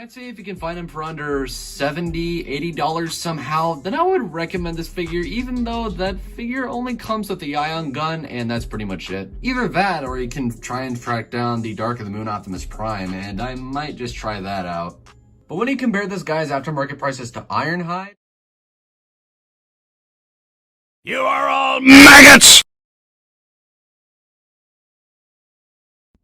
I'd say if you can find him for under $70, $80 somehow, then I would recommend this figure, even though that figure only comes with the ion gun, and that's pretty much it. Either that, or you can try and track down the Dark of the Moon Optimus Prime, and I might just try that out. But when you compare this guy's aftermarket prices to Ironhide, you are all maggots!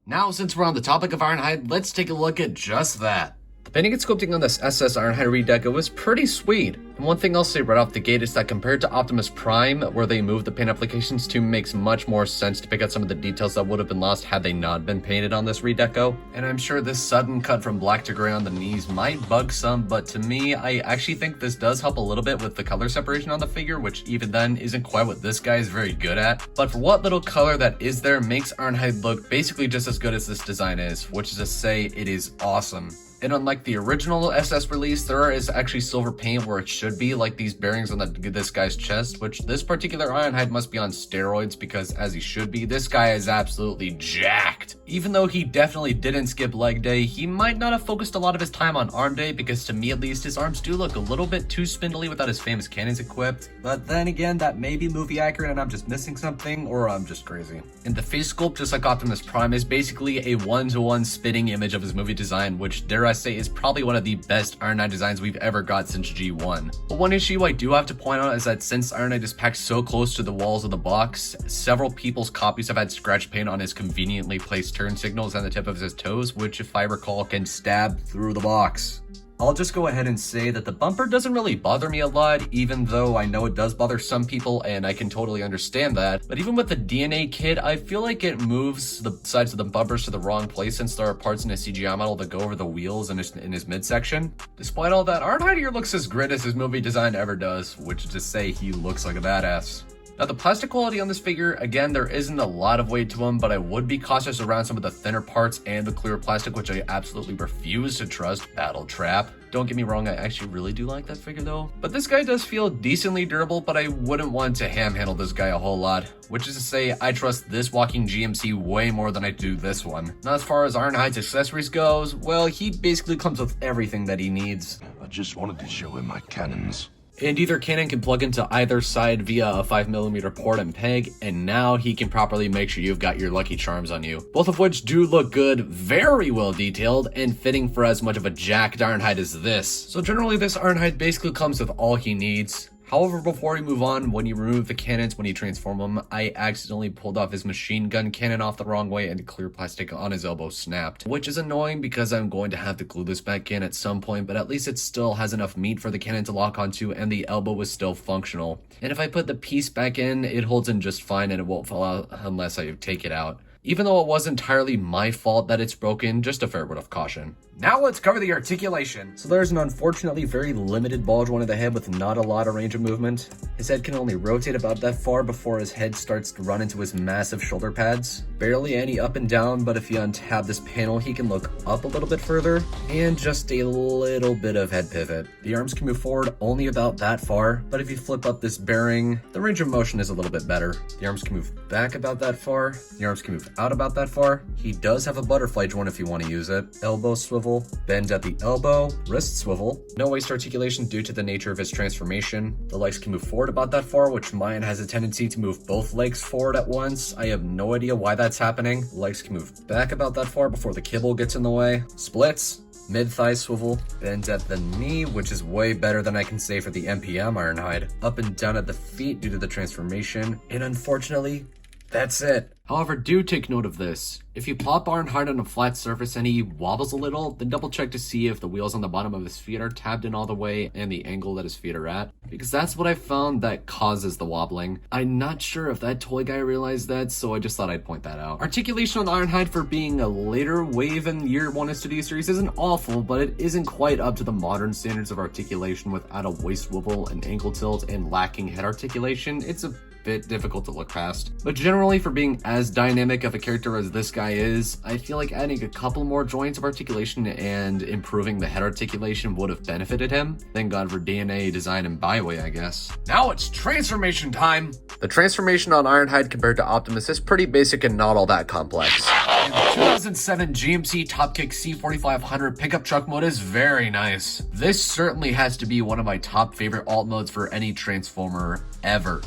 Now, since we're on the topic of Ironhide, let's take a look at just that. The painting and sculpting on this SS Ironhide redeco was pretty sweet. And one thing I'll say right off the gate is that compared to Optimus Prime, where they moved the paint applications to, makes much more sense to pick out some of the details that would have been lost had they not been painted on this redeco. And I'm sure this sudden cut from black to gray on the knees might bug some, but to me, I actually think this does help a little bit with the color separation on the figure, which even then isn't quite what this guy is very good at. But for what little color that is there makes Ironhide look basically just as good as this design is, which is to say it is awesome. And unlike the original SS release, there is actually silver paint where it should be, like these bearings on this guy's chest, which this particular Ironhide must be on steroids because, as he should be, this guy is absolutely jacked. Even though he definitely didn't skip leg day, he might not have focused a lot of his time on arm day because, to me at least, his arms do look a little bit too spindly without his famous cannons equipped. But then again, that may be movie accurate and I'm just missing something, or I'm just crazy. And the face sculpt, just like Optimus Prime, is basically a one-to-one spitting image of his movie design, which, dare I say, is probably one of the best Ironhide designs we've ever got since G1. But one issue I do have to point out is that since Ironhide is packed so close to the walls of the box, several people's copies have had scratch paint on his conveniently placed turn signals and the tip of his toes, which, if I recall, can stab through the box. I'll just go ahead and say that the bumper doesn't really bother me a lot, even though I know it does bother some people and I can totally understand that. But even with the DNA kit, I feel like it moves the sides of the bumpers to the wrong place since there are parts in his CGI model that go over the wheels in his midsection. Despite all that, Articulation here looks as grit as his movie design ever does, which is to say he looks like a badass. Now, the plastic quality on this figure, again, there isn't a lot of weight to him, but I would be cautious around some of the thinner parts and the clear plastic, which I absolutely refuse to trust. Battle Trap. Don't get me wrong, I actually really do like that figure though. But this guy does feel decently durable, but I wouldn't want to ham-handle this guy a whole lot. Which is to say, I trust this walking GMC way more than I do this one. Now, as far as Ironhide's accessories goes, well, he basically comes with everything that he needs. I just wanted to show him my cannons. And either cannon can plug into either side via a 5mm port and peg, and now he can properly make sure you've got your Lucky Charms on you. Both of which do look good, very well detailed, and fitting for as much of a jacked Ironhide as this. So generally this Ironhide basically comes with all he needs. However, before we move on, when you remove the cannons when you transform him, I accidentally pulled off his machine gun cannon off the wrong way and the clear plastic on his elbow snapped. Which is annoying because I'm going to have to glue this back in at some point, but at least it still has enough meat for the cannon to lock onto and the elbow was still functional. And if I put the piece back in, it holds in just fine and it won't fall out unless I take it out. Even though it was entirely my fault that it's broken, just a fair bit of caution. Now let's cover the articulation. So there's an unfortunately very limited ball joint of the head with not a lot of range of movement. His head can only rotate about that far before his head starts to run into his massive shoulder pads. Barely any up and down, but if you untab this panel, he can look up a little bit further, and just a little bit of head pivot. The arms can move forward only about that far, but if you flip up this bearing, the range of motion is a little bit better. The arms can move back about that far, the arms can move out about that far. He does have a butterfly joint if you want to use it. Elbow swivel, bend at the elbow, wrist swivel. No waist articulation due to the nature of his transformation. The legs can move forward about that far, which mine has a tendency to move both legs forward at once. I have no idea why that's happening. The legs can move back about that far before the kibble gets in the way. Splits, mid-thigh swivel, bend at the knee, which is way better than I can say for the NPM Ironhide. Up and down at the feet due to the transformation, and unfortunately, that's it. However, do take note of this. If you plop Ironhide on a flat surface and he wobbles a little, then double check to see if the wheels on the bottom of his feet are tabbed in all the way and the angle that his feet are at, because that's what I found that causes the wobbling. I'm not sure if that toy guy realized that, so I just thought I'd point that out. Articulation on Ironhide for being a later wave in year 1 of Studio Series isn't awful, but it isn't quite up to the modern standards of articulation without a waist swivel, an ankle tilt, and lacking head articulation. It's a bit difficult to look past. But generally, for being as dynamic of a character as this guy is, I feel like adding a couple more joints of articulation and improving the head articulation would have benefited him. Thank God for DNA design and byway, I guess. Now it's transformation time! The transformation on Ironhide compared to Optimus is pretty basic and not all that complex. 2007 GMC Topkick C4500 pickup truck mode is very nice. This certainly has to be one of my top favorite alt modes for any Transformer ever.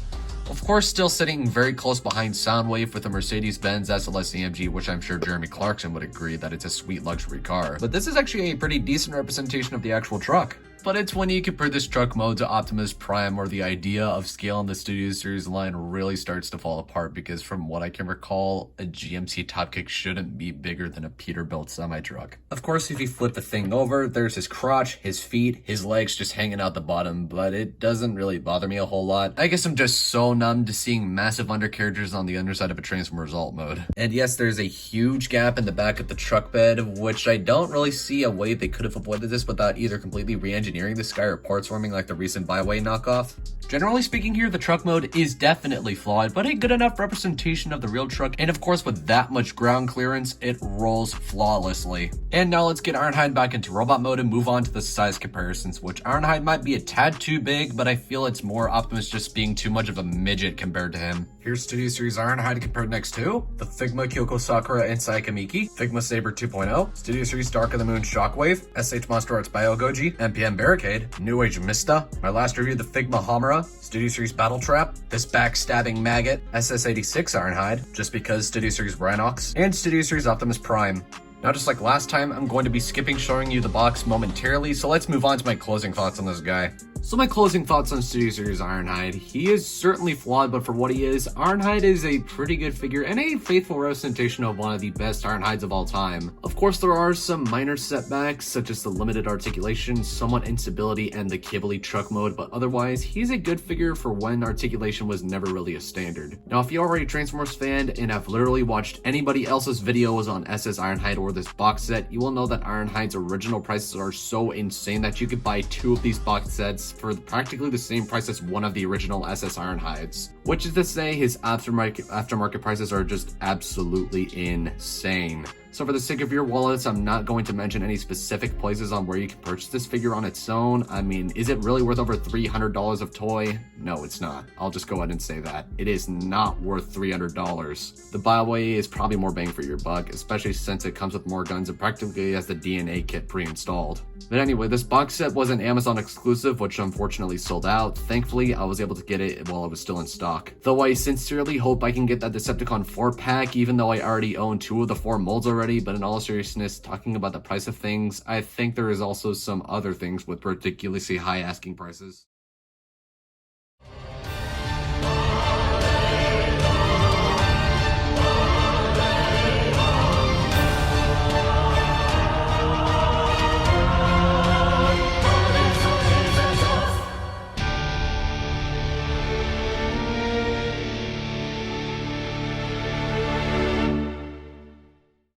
Of course, still sitting very close behind Soundwave with the Mercedes-Benz SLS AMG, which I'm sure Jeremy Clarkson would agree that it's a sweet luxury car. But this is actually a pretty decent representation of the actual truck. But it's when you compare this truck mode to Optimus Prime where the idea of scale in the Studio Series line really starts to fall apart, because from what I can recall, a GMC Topkick shouldn't be bigger than a Peterbilt semi-truck. Of course, if you flip the thing over, there's his crotch, his feet, his legs just hanging out the bottom, but it doesn't really bother me a whole lot. I guess I'm just so numb to seeing massive undercarriages on the underside of a Transformers alt mode. And yes, there's a huge gap in the back of the truck bed, which I don't really see a way they could have avoided this without either completely re-engineering this guy or parts forming like the recent Byway knockoff. Generally speaking here, the truck mode is definitely flawed, but a good enough representation of the real truck, and of course with that much ground clearance, it rolls flawlessly. And now let's get Ironhide back into robot mode and move on to the size comparisons, which Ironhide might be a tad too big, but I feel it's more Optimus just being too much of a midget compared to him. Here's Studio Series Ironhide compared next to the Figma Kyoko Sakura and Saika Miki, Figma Saber 2.0, Studio Series Dark of the Moon Shockwave, SH Monster Arts Bio Goji, NPM Barricade, New Age Mista, my last review the Figma Hamura, Studio Series Battle Trap, this backstabbing maggot, SS86 Ironhide, just because Studio Series Rhinox, and Studio Series Optimus Prime. Now, just like last time, I'm going to be skipping showing you the box momentarily, so let's move on to my closing thoughts on this guy. So my closing thoughts on Studio Series Ironhide. He is certainly flawed, but for what he is, Ironhide is a pretty good figure and a faithful representation of one of the best Ironhides of all time. Of course, there are some minor setbacks, such as the limited articulation, somewhat instability, and the Kibble truck mode, but otherwise, he's a good figure for when articulation was never really a standard. Now, if you're already a Transformers fan and have literally watched anybody else's videos on SS Ironhide or this box set, you will know that Ironhide's original prices are so insane that you could buy 2 of these box sets for practically the same price as one of the original SS Ironhides. Which is to say, his aftermarket prices are just absolutely insane. So for the sake of your wallets, I'm not going to mention any specific places on where you can purchase this figure on its own. I mean, is it really worth over $300 of toy? No, it's not. I'll just go ahead and say that. It is not worth $300. The Byway is probably more bang for your buck, especially since it comes with more guns and practically has the DNA kit pre-installed. But anyway, this box set was an Amazon exclusive, which unfortunately sold out. Thankfully, I was able to get it while it was still in stock. Though I sincerely hope I can get that Decepticon 4-pack, even though I already own 2 of the 4 molds already, but in all seriousness, talking about the price of things, I think there is also some other things with ridiculously high asking prices.